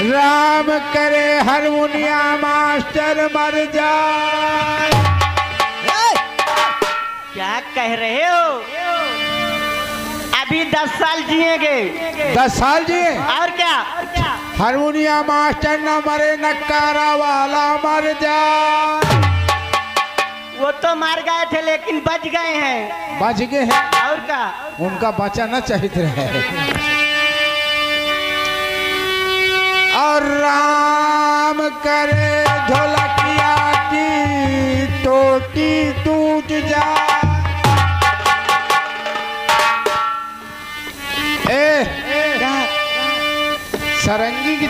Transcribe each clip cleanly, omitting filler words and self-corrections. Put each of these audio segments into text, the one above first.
राम करे हारमोनिया मास्टर मर जाए। क्या कह रहे हो? अभी 10 साल जिएंगे। 10 साल जिए और क्या? हारमोनिया मास्टर न मरे नक्कारा वाला मर जाए। वो तो मर गए थे लेकिन बच गए हैं। बच गए हैं और क्या? उनका बचाना चाहिए रहे। और राम करे ढोलकिया की टोटी टूट जाए। सरंगी की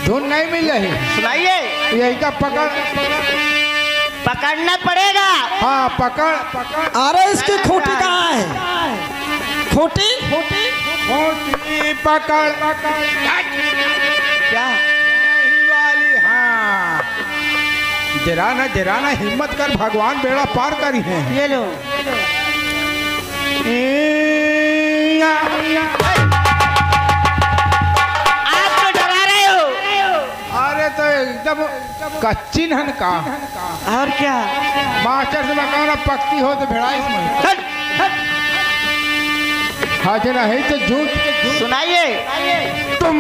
धुन नहीं मिल रही, सुनाइए। यही का पकड़ना पड़ेगा। हाँ पकड़। अरे इसकी खूंटी कहाँ है? खूंटी खूंटी पकड़। क्या वाली? हाँ जराना हिम्मत कर, भगवान बेड़ा पार करी है। ये लो। आप तो डरा रहे हो। अरे तो एकदम कच्ची नहन का। और क्या? मास्टर से मकाना पक्की हो तो भेड़ा इसमें हाजिर है तो झूठ। सुनाइए। तुम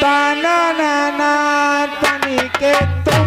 ताना नाना तनी के तुम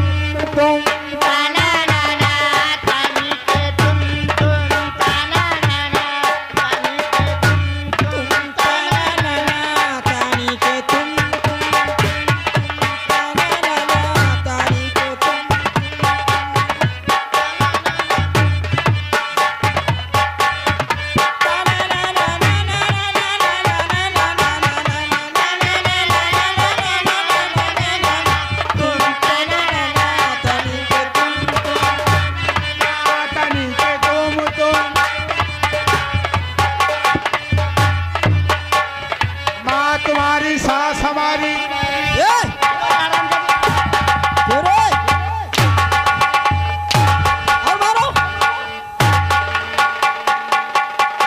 तुम्हारी सास हमारी।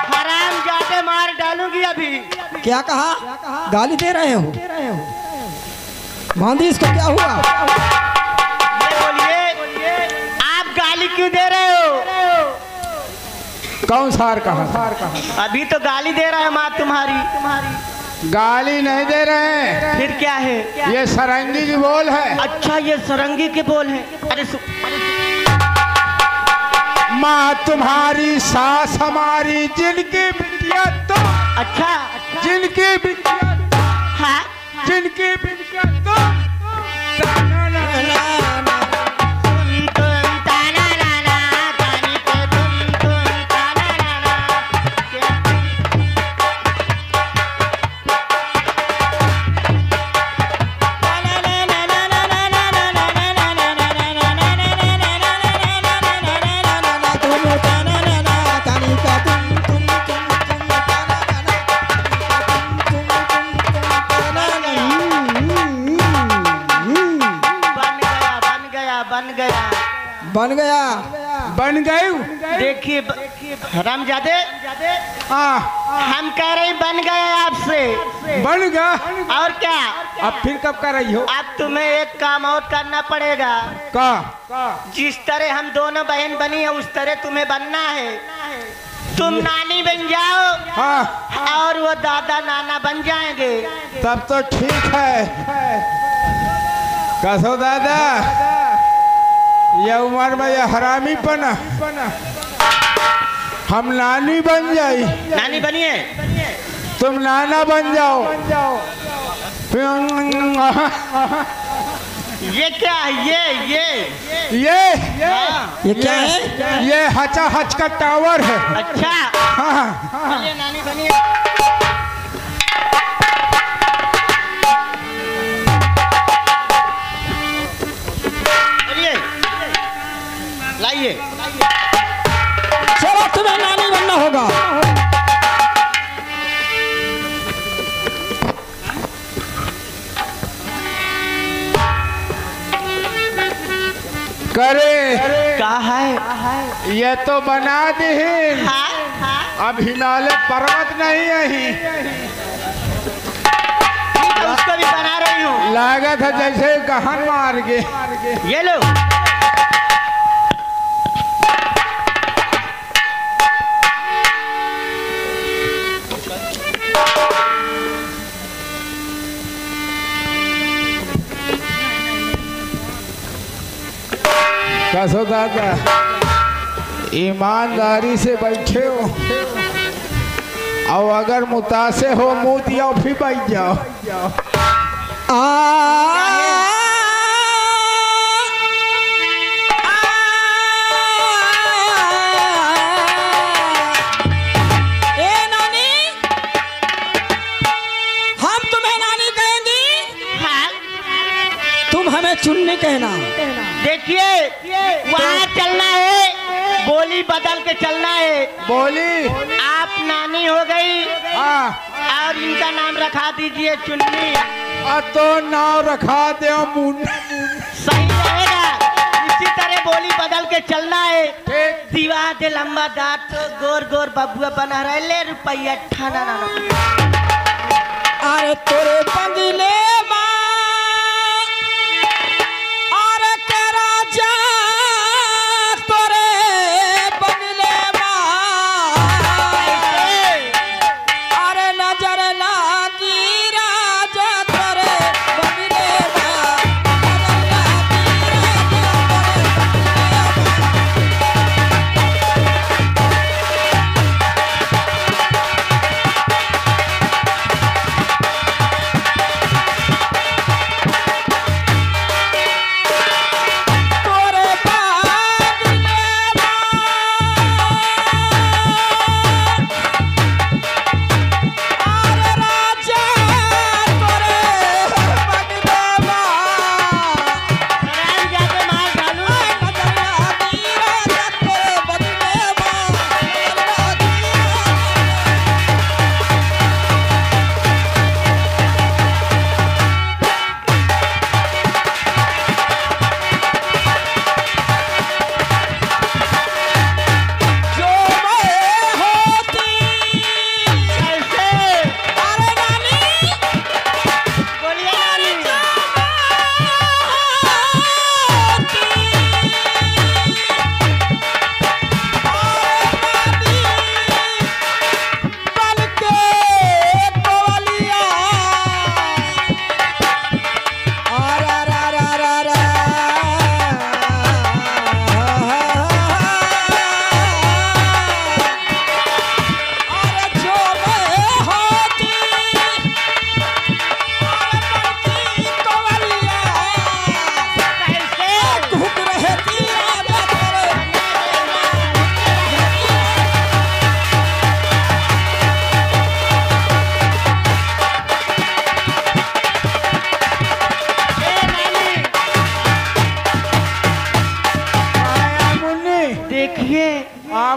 हराम जाके मार डालूंगी अभी। क्या कहा? गाली दे रहे हो? मांदी इसको क्या हुआ? ये बोलिए, आप गाली क्यों दे रहे हो? कौन सार कहा? अभी तो गाली दे रहा है माँ तुम्हारी। गाली नहीं दे रहे हैं, फिर क्या है? ये सरंगी की बोल है। अच्छा ये सरंगी के बोल हैं। अरे माँ तुम्हारी सास हमारी, जिनकी बिटिया तुम। अच्छा जिनकी बिटिया हाँ। जिनकी बिटिया तुम। बन गए। देखिए हरामजादे, हम कह रहे बन गए आपसे। बन गया। और क्या? अब फिर कब कर रही हो? अब तुम्हें एक काम और करना पड़ेगा। का? जिस तरह हम दोनों बहन बनी है उस तरह तुम्हें बनना है। तुम नानी बन जाओ। हाँ। और वो दादा नाना बन जाएंगे। तब तो ठीक है। कसो दादा, ये उम्र में ये हरामी पना, हम नानी बन जाई। नानी बनिए। तुम नाना बन जाओ। ये क्या है? ये क्या है? ये हचा हच का टावर है। अच्छा हाँ। चलिए नानी बनिए। लाइए। चलो तुम्हें नानी बनना होगा। करे कहा है? ये तो बना दे। हाँ? अब हिमालय पर्वत नहीं यही ठीक है, उसको भी बना रही हूँ। लागत है जैसे गहन मार के। ये लो। कसो दादा ईमानदारी से बैठे हो और अगर मुतासे हो मुंह दिया फिर बैठ जाओ। ए नानी, हम तुम्हें नानी कहेंगे, हाँ। तुम हमें चुन्नी कहना। देखिए वहाँ चलना है, बोली बदल के चलना है। बोली आप नानी हो गई हाँ और इनका नाम रखा दीजिए चुन्नी। तो नाव रखा दे मुन। सही रहेगा। इसी तरह बोली बदल के चलना है। ठीक। दीवा दे लंबा दांत तो गोर गोर बबुआ बना रहे, ले रुपया ठाना ना। अरे तोरे बंगले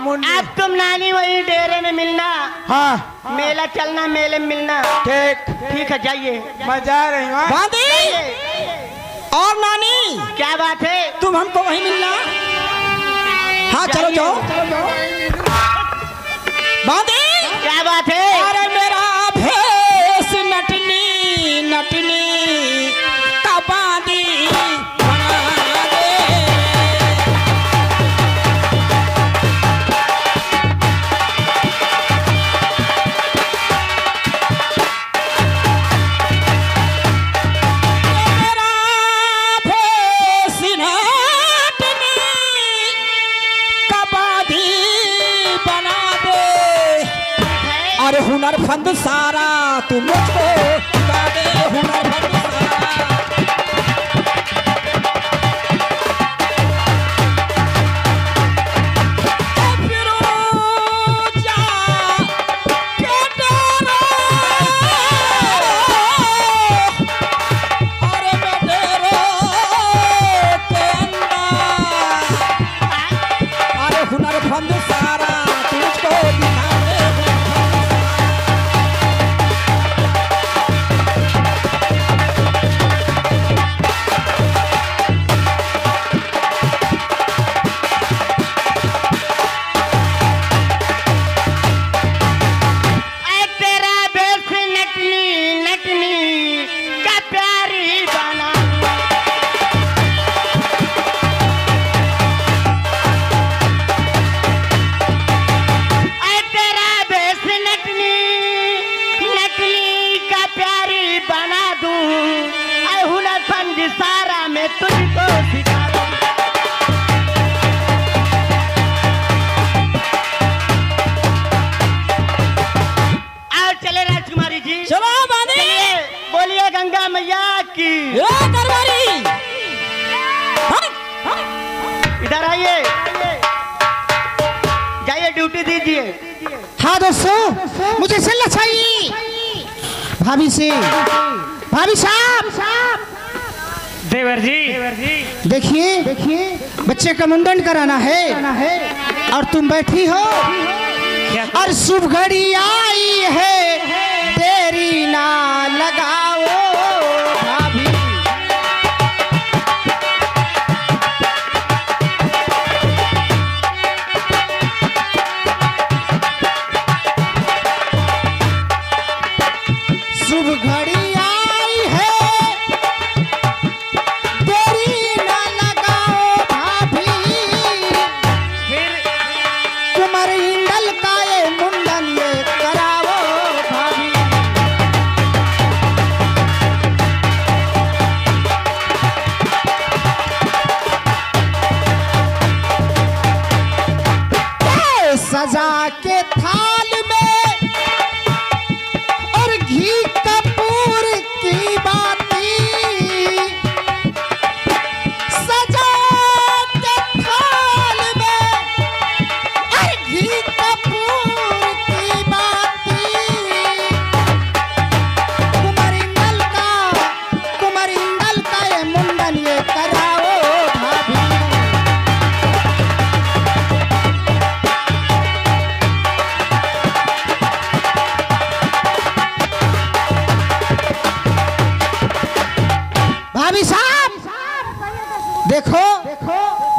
अब तुम नानी वही डेरे में मिलना। हाँ मेला चलना, मेले में मिलना। ठीक ठीक है, जाइए। मैं जा रही हूँ। बांधी और नानी, क्या बात है? तुम हमको वहीं मिलना। हाँ चलो जाओ। बांधी क्या बात है? अरे मेरा भेष नटनी नटनी का बांधी हुनर फंद सारा तुम मुझको बता दे, हुनर फंद हुनर फंद सारा तुझको दिखा दे। प्यारी बना दूं, ऐ हुनर फंज सारा मैं तुझको सिखा दूं। आओ चले राजकुमारी जी, चलो बानी, बोलिए गंगा मैया की। दरबारी इधर आइए, जाइए ड्यूटी दीजिए। हाँ दोस्तों, मुझे चलना चाहिए। भाभी से, भाभी साहब, देवर जी देखिए बच्चे का मुंडन कराना है और तुम बैठी हो और शुभ घड़ी आई है, देरी ना लगाओ भाभी। शुभ घड़ी आई है, देरी ना लगाओ भाभी। कुमार इंदल का ये मुंडन ये कराओ भाभी। सजा के थाल में और घी कपूर की बाती, सजा के थाल में और घी कपूर की बाती। कुमार इंदल का ये मुंडन ये कराओ भाभी। भाभी साहब देखो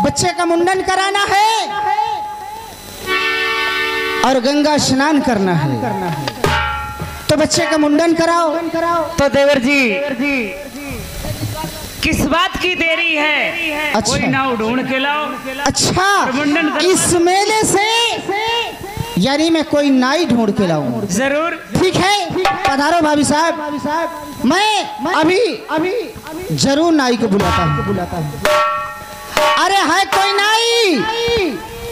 बच्चे का मुंडन कराना है और गंगा स्नान करना है, तो बच्चे का मुंडन कराओ। तो देवर जी किस बात की देरी है? अच्छा। कोई नाव ढूंढ के लाओ। अच्छा, मुंडन करना इस मेले से यानी मैं कोई नाई ढूंढ के लाऊं। जरूर। ठीक है, पधारो भाभी साहब। मैं अभी जरूर नाई को बुलाता हूँ। अरे है कोई नाई?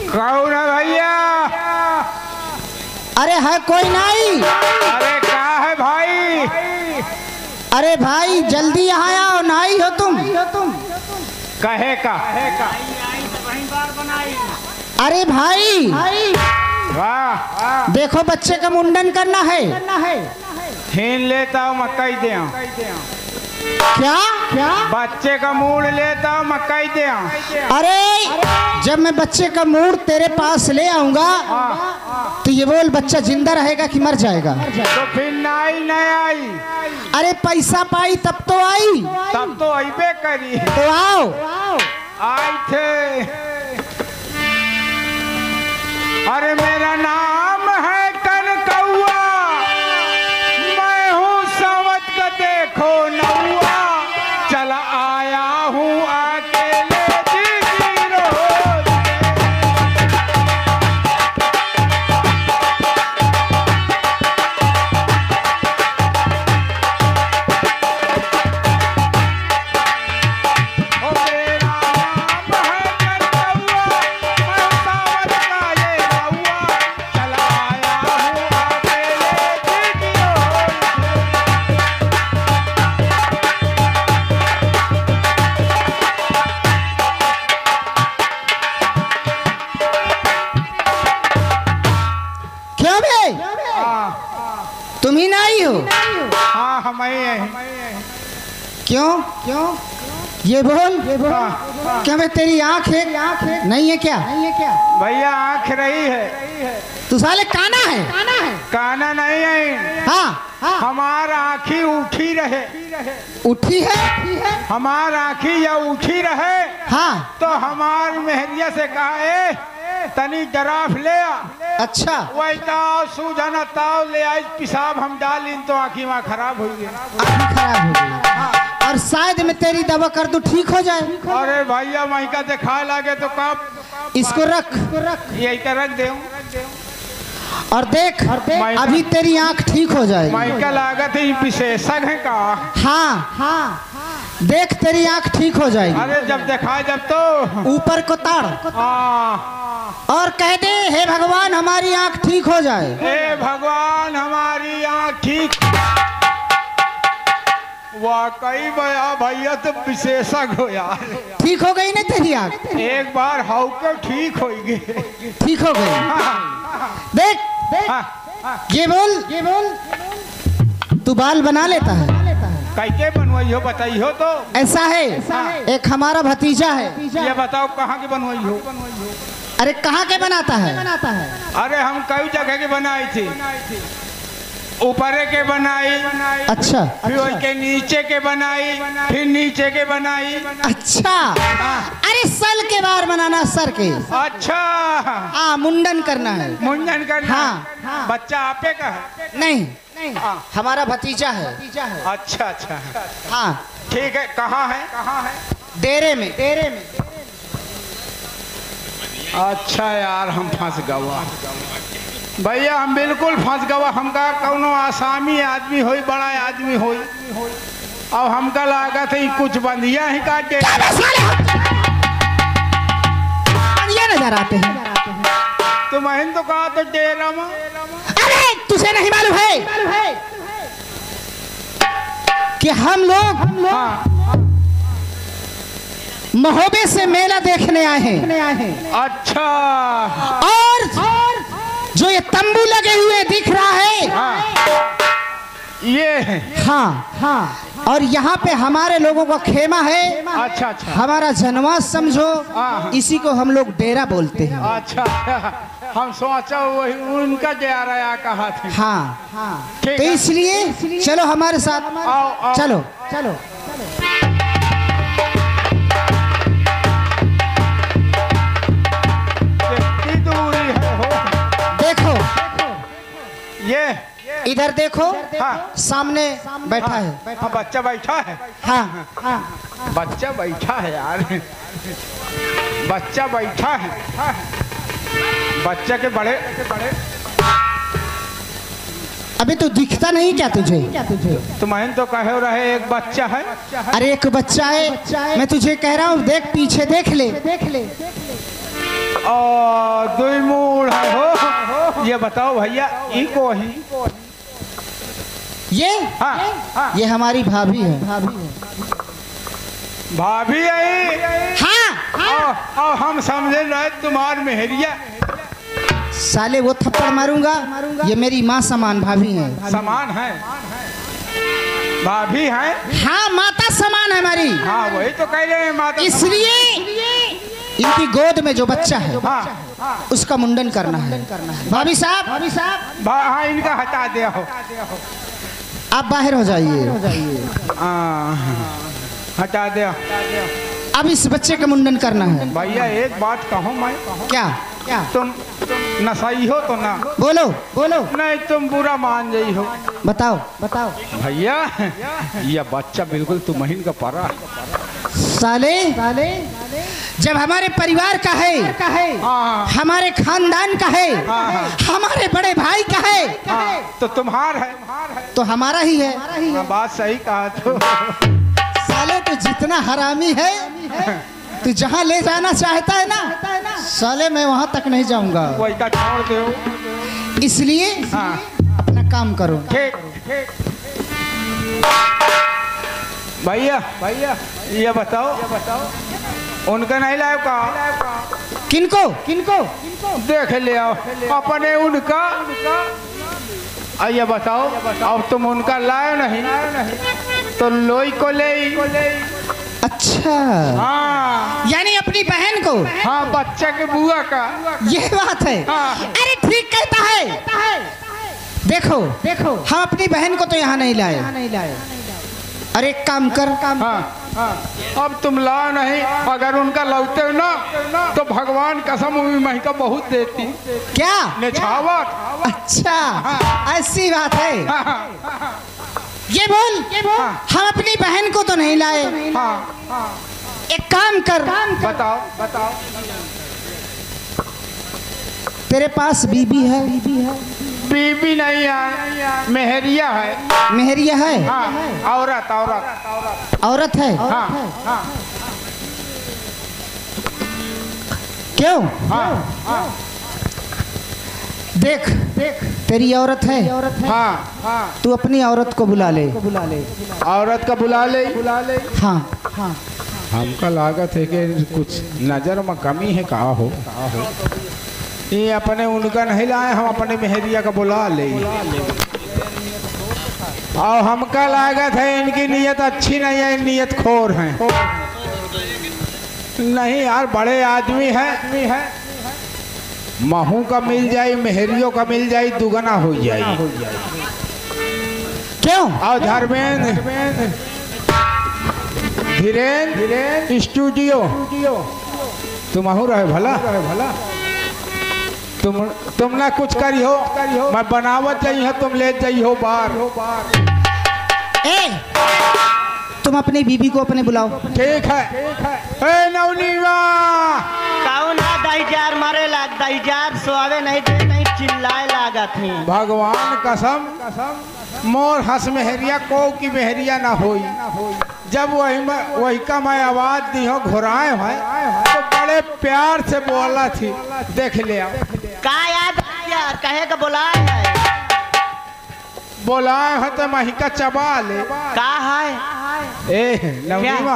कौन है भैया? अरे है कोई नाई? अरे क्या है भाई? अरे भाई जल्दी यहाँ आओ, नाई हो तुम? कहे का? अरे भाई वाह, देखो बच्चे का मुंडन करना है। छीन लेता हूँ मकई दे। क्या? बच्चे का मूड लेता हूँ मकई दे। अरे जब मैं बच्चे का मूड तेरे पास ले आऊंगा तो ये बोल बच्चा जिंदा रहेगा कि मर जाएगा? तो फिर नाई नहीं आई? अरे पैसा पाई तब तो आई। तब तो अबे करी। तो आओ। आई थे। अरे मेरा नाम है कनकौआ, मैं हूँ सावत का देखो नौआ, चला आया हूँ अकेले जी रोज। ओ मेरा नाम है कनकौआ, मैं सावत का ये नौआ, चला आया हूँ अकेले जी रोज। क्यों बे? तुम ही नाई हो? हाँ हम ही हैं। क्यों? ये बोल। क्या बे तेरी आँख है? नहीं है क्या? भैया आँख रही है, तू साले काना है? काना नहीं है। हाँ, हमारा आँखी उठी रहे, उठी है। हमारा आँखी या उठी रहे हाँ, तो हमार मेहरिया से कहा तनी जराफ ले आ। अच्छा। वही ताव सूझना ताव ले आई, पिसाब हम डाली तो आँखी वहाँ खराब हो गई। आँख खराब हो गई और शायद मैं तेरी दवा कर दूं ठीक हो जाए। अरे भैया वहीं का दिखा लागे तो कब इसको रख। यही का रख दे। और देख अभी तेरी आंख ठीक हो जाएगी। मैं क्या लागत है विशेषज्ञ है का? हाँ देख तेरी आंख ठीक हो जाएगी। अरे जब देखा जब तो ऊपर को ताड़ और कह दे हे भगवान हमारी आंख ठीक हो जाए। हे भगवान हमारी आँख ठीक। वाकई भैया तो विशेषज्ञ हो यार। ठीक हो गई ना तेरी आंख? एक बार हाउ के ठीक हो गई। ठीक हो गई। देख ये बोल तू बाल बना लेता है? कैसे बनवाई हो बताई हो तो? ऐसा है एक हमारा भतीजा है। ये बताओ कहाँ की बनवाई हो? अरे कहाँ के बनाता है? अरे हम कई जगह की बनाई थी। ऊपरे के बनाई, अच्छा फिर उसके नीचे के बनाई, फिर नीचे के बनाई। अच्छा अरे सर के बार बनाना, सर के। अच्छा हाँ मुंडन करना है। मुंडन करना। हाँ। बच्चा आपे का है? नहीं हमारा भतीजा है। अच्छा अच्छा हाँ ठीक है। कहाँ है? डेरे में। अच्छा यार हम फंस गवा भैया, हम बिल्कुल फंस गवा। हमका कौनो आसामी आदमी होई, बड़ा आदमी होई, और हमका लागत है कुछ बंदिया ही काटे। ये नजर आते हैं। तो मैं तो कहा तो डेरा में। अरे तुझे नहीं मालूम है कि हम लोग हाँ। महोबे से मेला देखने आए हैं। अच्छा और जो ये तंबू लगे हुए दिख रहा है हाँ। ये हाँ और यहाँ पे हमारे लोगों का खेमा है। अच्छा अच्छा हमारा जनवास समझो, हाँ। इसी को हम लोग डेरा बोलते हैं। अच्छा हम सोचा वही उनका जा रहा कहा थे। हाँ ठीक तो है। इसलिए चलो हमारे साथ। आओ। चलो कितनी दूरी है हो? देखो ये इधर देखो। हाँ। सामने बैठा है। हाँ, बच्चा बैठा है। हाँ बच्चा बैठा है यार। बच्चा बैठा है। बच्चा के बड़े अभी तो दिखता नहीं क्या तुझे? तो मैं तो कहे रहे एक बच्चा है। अरे एक बच्चा है, मैं तुझे कह रहा हूँ देख पीछे देख ले। और दो मूड है हो। ये बताओ भैया इनको ही ये हाँ ये हमारी भाभी है। भाभी आई। हाँ और हम समझे रहे तुम्हार मेहरिया। साले वो थप्पड़ मारूंगा। ये मेरी माँ समान भाभी है। समान है भाभी है। हाँ माता समान है हमारी। हाँ वही तो कह रहे हैं माता। इसलिए इनकी गोद में जो बच्चा है हाँ उसका मुंडन करना है। भाभी साहब हाँ इनका हटा दिया हो। आप बाहर हो जाइए। हटा दिया। अब इस बच्चे का मुंडन करना है। भैया एक बात कहूँ मैं? क्या तुम नसाई हो तो ना बोलो नहीं, तुम बुरा मान जाई हो। बताओ भैया ये बच्चा बिल्कुल तुम्हारी का परा। साले जब हमारे परिवार का है, हाँ हमारे खानदान का है, हमारे बड़े भाई का है, तो तुम्हार है तो हमारा ही है। हाँ, बात सही कहा तो। साले तू जितना हरामी है, तू जहाँ ले जाना चाहता है ना साले मैं वहाँ तक नहीं जाऊंगा। वही का छोड़ दो। इसलिए हाँ अपना काम करो। ठीक भैया ये बताओ उनका नहीं लाओ का? किनको देख ले आओ अपने उनका। ये बताओ अब तुम उनका लाए नहीं तो लोई को ले। अच्छा हाँ यानी अपनी बहन को। हाँ बच्चा के बुआ का। ये बात है। हाँ। अरे ठीक कहता है। देखो हम अपनी बहन को तो यहाँ नहीं लाए। अरे एक काम कर। हाँ अब तुम ला नहीं, अगर उनका लौटे हो ना तो भगवान कसम मही का बहुत देती। क्या निछावट। अच्छा ऐसी बात है। ये बोल हम अपनी बहन को तो नहीं लाए। एक काम कर। बताओ तेरे पास बीबी है? बीबी नहीं है, मेहरिया है। मेहरिया है? हाँ, औरत औरत औरत है? हाँ हाँ क्यों? हाँ हाँ देख देख, तेरी औरत है? हाँ हाँ, तू अपनी औरत को बुला ले। औरत का बुला ले। हाँ हाँ। हमका लागत है कि कुछ नजर में कमी है। कहा हो ये अपने उनका नहीं लाए, हम अपने मेहरिया का बुला ले। और हमका लागत है इनकी नीयत अच्छी नहीं है, नीयत खोर है। नहीं यार, बड़े आदमी है, महू का मिल जाए, मेहरियों का मिल जाए, दुगना हो जाए। क्यों? और धर्मेंद्र धीरेन्द्र स्टूडियो तुम आहू रहे भला। तुम ना कुछ करी हो, मैं बनावत जाई हो, तुम ले जाई हो बार। ए, तुम अपनी बीबी को अपने बुलाओ। ठीक है। ए नवनीवा, कौन है दाईजार मारे लाग, दाईजार सोआवे नहीं दे, नहीं चिल्लाए लागत थी। भगवान कसम मोर हंस मेहरिया को की मेहरिया ना होई। जब वही का मैं आवाज दी हो घुराए है तो बड़े प्यार से बोला थी, देख लिया। का याद यार कहे का बुलाए है? बोलाए हो तो महिका चबा ले। का है? ए नवनीवा,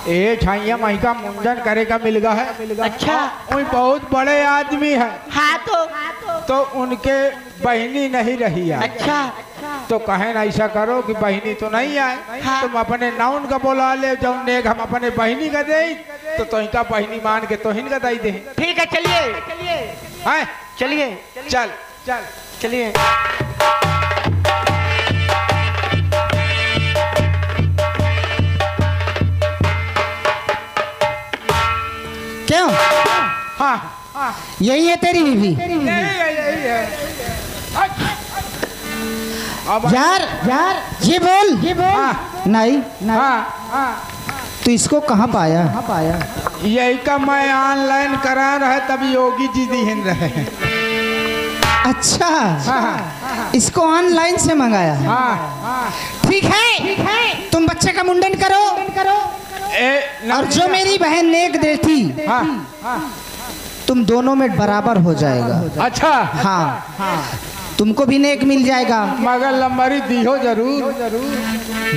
ए छाइया महिका मुंडन करे का मिल गया है। अच्छा, वो बहुत बड़े आदमी है। हाँ तो उनके बहनी नहीं रही है। अच्छा, तो कहे ना ऐसा करो कि बहनी तो नहीं आए, हाँ। तुम अपने नाउन का बोला ले, जब नेक हम अपने बहनी का दे तो इनका बहनी मान के तो इनका दे दे। ठीक है, चलिए हैं? चलिए चल चल चलिए। क्यों? हाँ यही है तेरी बीवी? यही है। अब यार ये बोल। हाँ। नहीं हाँ तो इसको कहाँ पाया? यही का मैं ऑनलाइन करा रहे, तब योगी जी दीहन रहे। अच्छा, हाँ इसको ऑनलाइन से मंगाया। हाँ। ठीक है, तुम बच्चे का मुंडन करो। और जो मेरी बहन नेक देती, हाँ तुम दोनों में बराबर हो जाएगा। अच्छा। हाँ, तुमको भी नेक मिल जाएगा। मगर लंबरी दिहो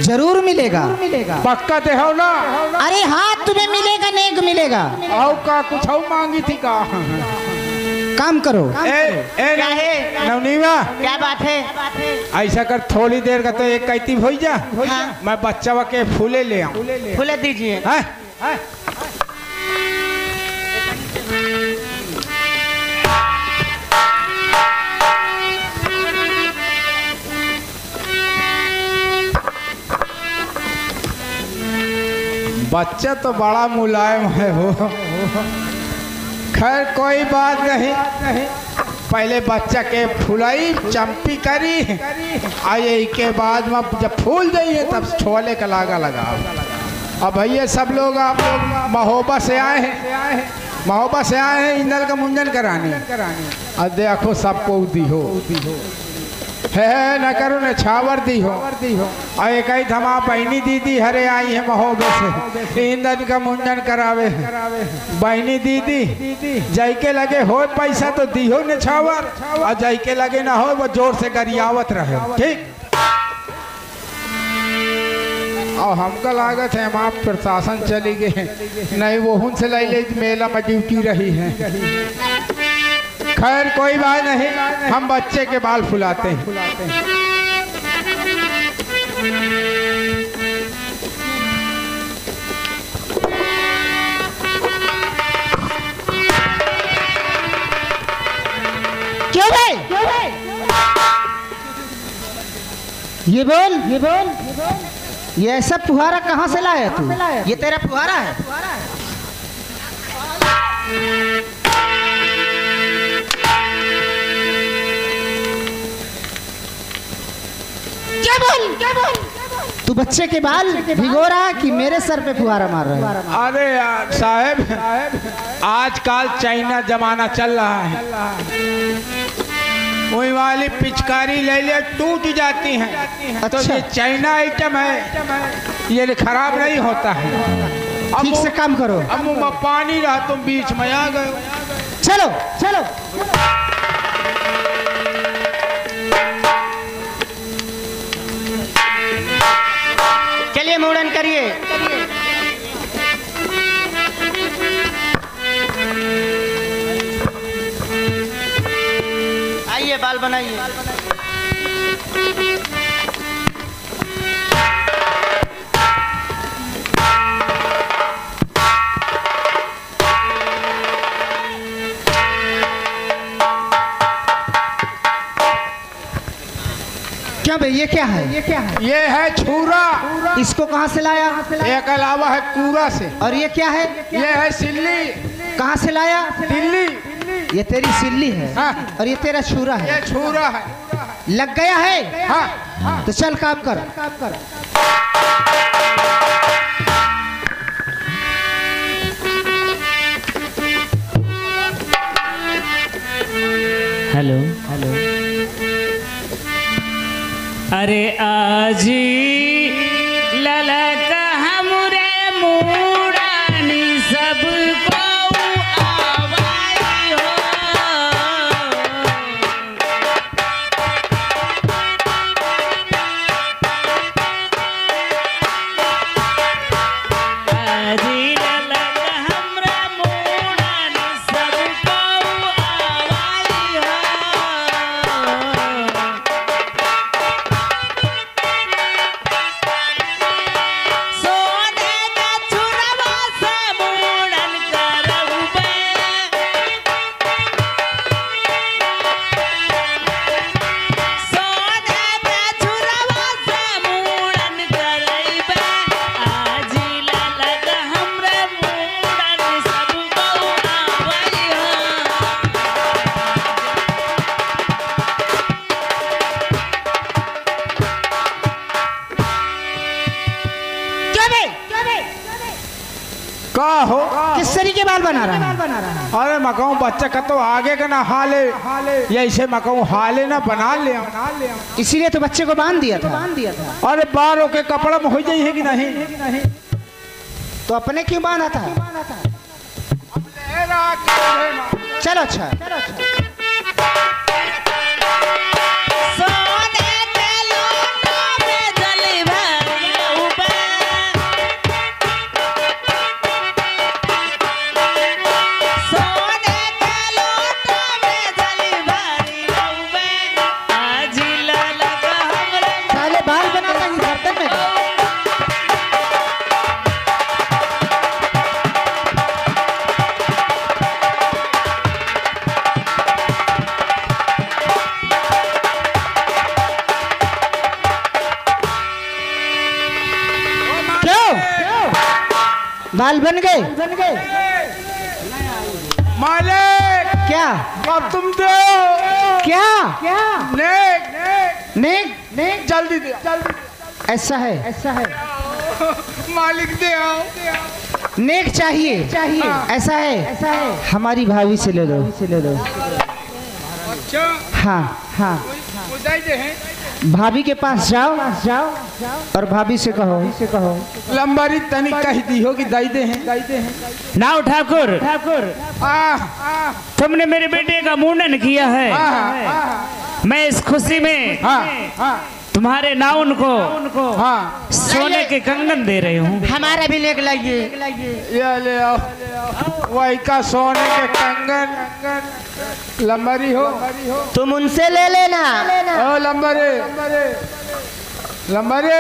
जरूर मिलेगा। पक्का ते हो ना? अरे हाँ, तुम्हें मिलेगा, नेक मिलेगा। आओ का कुछ हो मांगी थी का? काम करो। क्या है? नवनीवा, क्या बात है? ऐसा कर, थोड़ी देर का तो एक कैती हो जा। हाँ। मैं बच्चा के फूले ले आऊं। फूले दीजिए। बच्चा तो बड़ा मुलायम है हो। खैर कोई बात नहीं, पहले बच्चा के फुलाई चंपी करी, आये के बाद में जब फूल जाइए तब छोले का लागा लगाओ। अब भैया सब लोग आप लोग महोबा से आए हैं इंदल का मुंडन कराने। अब देखो सबको दी हो है न करो न छावर दी हो। और एक ही धमा बहनी दीदी हरे आई है महोबे से, इंदन का मुंडन करावे बहनी दीदी। जय के लगे हो पैसा तो दी हो न छावर, और जय के लगे ना हो वो जोर से गरियावत रहे। ठीक। और हमका लागत है हम आप प्रशासन चली गए, नहीं वो से ले मेला में ड्यूटी रही है। खैर कोई बात नहीं, हम बच्चे के बाल फुलाते हैं। क्यों भाई? ये बोल, ये ऐसा फुहारा कहाँ से लाया तू? ये तेरा फुहारा है? क्या बोल? तू बच्चे के बाल भिगो रहा है कि मेरे सर पे फुहारा मार रहा है? अरे यार साहब, आजकल चाइना जमाना चल रहा है। वही वाली पिचकारी ले ले टूट जाती हैं। तो अच्छा। ये चाइना आइटम है, ये खराब नहीं होता है। अब ठीक से काम करो। अब मुंह में पानी रहा, तुम बीच में आ गए। चलो चलो। चलिए मुंडन करिए। आइए बाल बनाइए। क्या भाई ये क्या है? ये क्या है? ये है छुरा, इसको कहाँ से लाया? एक अलावा है कूड़ा से। और ये क्या है? ये है सिल्ली, कहाँ से लाया? दिल्ली। ये तेरी सिल्ली है। हाँ। और ये तेरा छुरा है। ये छुरा है। लग गया है? हाँ। तो चल काम कर। Hello hello. अरे आजी ललक हमरे मूड़ानी सबको आवाई हो। आजी ललक हमरे मूड़ानी सबको आवाई हो। सोने के छुरवा से मुंडन करउबे। सोने के छुरवा से मुंडन करइबे। आजी ललक हमरे मुंडन सबको आवाई हो। का हो? किस तरीके बाल बना रहा है? अरे मकाऊ बच्चा का तो आगे का ना हाले, ये ऐसे मकाऊ हाले ना बना ले। इसीलिए तो बच्चे को बांध दिया था। अरे बालों के कपड़ा में हो जाइए कि नहीं? तो अपने क्यों बांधा था? चलो अच्छा। सोने के लोटो में जली भरी उबे। सोने के लोटो में जली भरी उबे। आजी ललक हमरे साले बाल बनाता ही बर्तन में गया। बाल बन गए? मालिक क्या? अब तुम दो। क्या? नेक नेक नेक जल्दी दे, जल्दी। ऐसा है? ऐसा है? मालिक दे आओ। नेक चाहिए? चाहिए। ऐसा है? ऐसा है? हमारी भाभी से ले लो। अच्छा हाँ हाँ। उदाई दे हैं। भाभी के पास जाओ और भाभी से कहो लंबारी तनिक कह दी हो कि दाई दे हैं। नाउ ठाकुर, तुमने मेरे बेटे का मुंडन किया है। मैं इस खुशी में तुम्हारे नाउन को सोने के कंगन दे रही हूँ। हमारा भी लेके लाइए। ये ले आओ। वही का सोने के कंगन लंबारी हो। तुम उनसे ले लेना। ओ लंबारे लंबारे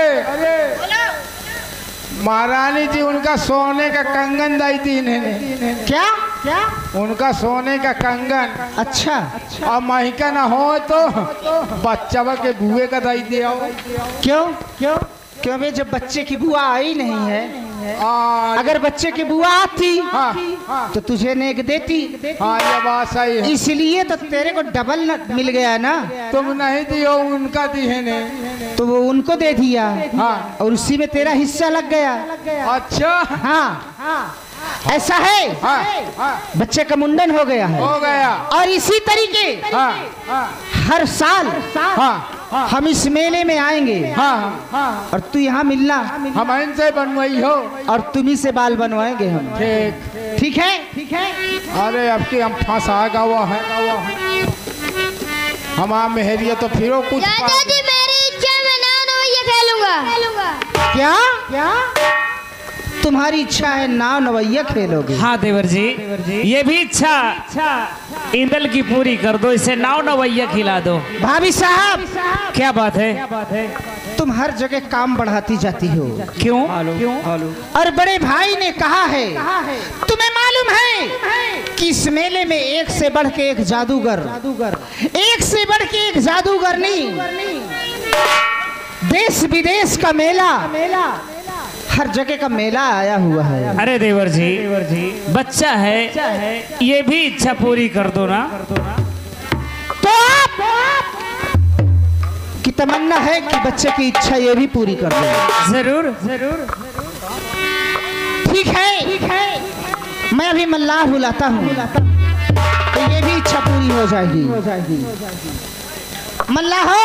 महारानी जी उनका सोने का कंगन दाई थी इन्हें। क्या? क्या? उनका सोने का कंगन। अच्छा। और महिका ना हो तो बच्चा के बुए का दाई दे आओ। क्यों? क्यों? क्यों बे, जब बच्चे की बुआ आई नहीं है। अगर बच्चे की बुआ आती तो तुझे नेक देती। हाँ ये बात सही है। इसलिए तो तेरे को डबल मिल गया ना। तुम नहीं दियो उनका दिए ने तो वो उनको दे दिया। हाँ। और उसी में तेरा हिस्सा लग गया। अच्छा हाँ। ऐसा है बच्चे का मुंडन हो गया है, हो गया। और इसी तरीके हर साल हम इस मेले में आएंगे और तू यहाँ मिलना, हम इनसे बनवाई हो और तुम्ही से बाल बनवाएंगे हम। ठीक ठीक है, ठीक है। अरे अब की हम फंसा गवा है हम आ मेहरिया तो फिर कुछ चाचा जी मेरी इच्छा में नाव नवैया खेलूंगा। क्या क्या तुम्हारी इच्छा है नाव नवैया खेलोगे? हाँ देवर जी, ये भी इच्छा इंदल की पूरी कर दो, इसे नाव नवैया खिला दो। भाभी साहब क्या बात है? तुम हर जगह काम बढ़ाती जाती हो, क्यों? और बड़े भाई ने कहा है, तुम्हें मालूम है कि इस मेले में एक से बढ़ के एक जादूगर, एक से बढ़ के एक जादूगर नहीं, देश विदेश का मेला, हर जगह का मेला आया हुआ है। अरे देवर जी, बच्चा है, ये भी इच्छा पूरी कर दो ना। तो आप की तमन्ना है कि बच्चे की इच्छा ये भी पूरी कर दो? जरूर। ठीक है, मैं अभी मल्लाह बुलाता हूँ, तो ये भी इच्छा पूरी हो जाएगी। मल्लाह हो,